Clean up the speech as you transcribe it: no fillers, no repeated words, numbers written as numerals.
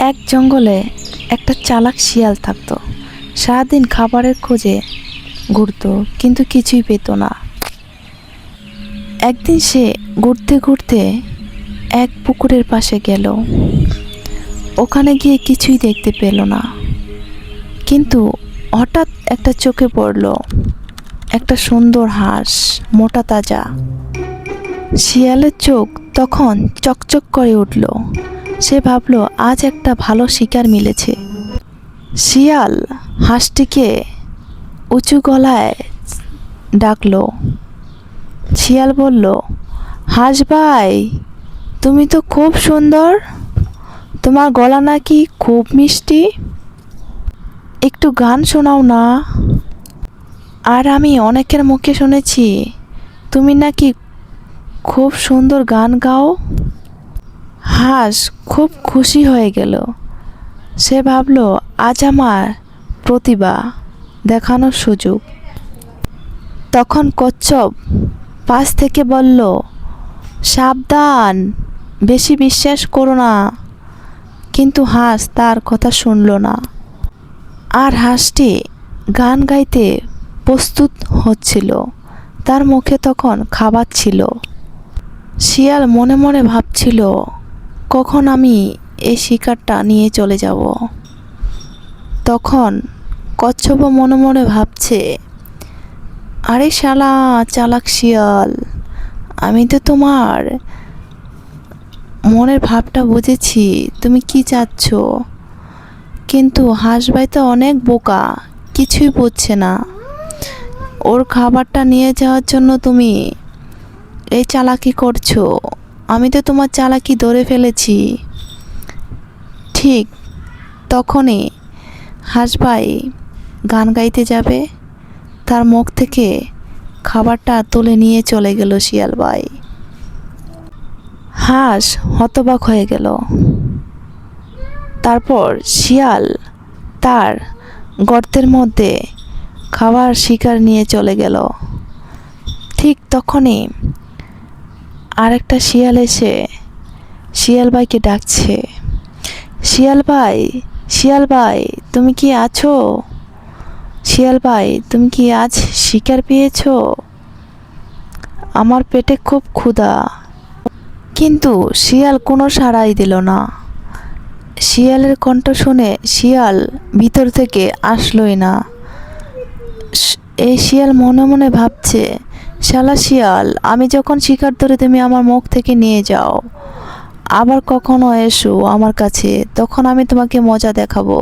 এক জঙ্গলে একটা চালাক শিয়াল থাকতো। সারাদিন খাবারের খোঁজে ঘুরতো, কিন্তু কিছুই পেত না। একদিন সে ঘুরতে ঘুরতে এক পুকুরের পাশে গেল। ওখানে গিয়ে কিছুই দেখতে পেল না, কিন্তু হঠাৎ একটা চোখে পড়ল একটা সুন্দর হাঁস, মোটা তাজা। শিয়ালের চোখ তখন চকচক করে উঠল। সে ভাবল, আজ একটা ভালো শিকার মিলেছে। শিয়াল হাঁসটিকে উঁচু গলায় ডাকলো। শিয়াল বলল, হাঁস ভাই, তুমি তো খুব সুন্দর, তোমার গলা নাকি খুব মিষ্টি, একটু গান শোনাও না। আর আমি অনেকের মুখে শুনেছি তুমি নাকি খুব সুন্দর গান গাও। হাঁস খুব খুশি হয়ে গেল। সে ভাবল, আজ আমার প্রতিভা দেখানোর সুযোগ। তখন কচ্ছপ পাশ থেকে বলল, সাবধান, বেশি বিশ্বাস করো না। কিন্তু হাঁস তার কথা শুনল না। আর হাঁসটি গান গাইতে প্রস্তুত হচ্ছিল। তার মুখে তখন খাবার ছিল। শিয়াল মনে মনে ভাবছিল, কখন আমি এই শিকারটা নিয়ে চলে যাব। তখন কচ্ছপ মনে মনে ভাবছে, আরে শালা চালাক শিয়াল, আমি তো তোমার মনের ভাবটা বুঝেছি, তুমি কি চাচ্ছ। কিন্তু হাঁস ভাই তো অনেক বোকা, কিছুই বুঝছে না। ওর খাবারটা নিয়ে যাওয়ার জন্য তুমি এই চালাকি করছো। আমি তো তোমার চালাকি ধরে ফেলেছি। ঠিক তখনই হাঁস ভাই গান গাইতে যাবে, তার মুখ থেকে খাবারটা তুলে নিয়ে চলে গেল শিয়াল ভাই। হাঁস হতবাক হয়ে গেল। তারপর শিয়াল তার গর্তের মধ্যে খাবার শিকার নিয়ে চলে গেল। ঠিক তখনই আরেকটা শিয়াল এসে শিয়াল ভাইকে ডাকছে, শিয়াল ভাই, শিয়াল ভাই, তুমি কি আছো? শিয়াল ভাই, তুমি কি আজ শিকার পেয়েছো? আমার পেটে খুব ক্ষুধা। কিন্তু শিয়াল কোনো সাড়াই দিল না। শিয়ালের কণ্ঠ শুনে শিয়াল ভিতর থেকে আসলোই না। এই শিয়াল মনে মনে ভাবছে, শালা শিয়াল, আমি যখন শিকার ধরে তুমি আমার মুখ থেকে নিয়ে যাও, আবার কখনো এসো আমার কাছে, তখন আমি তোমাকে মজা দেখাবো।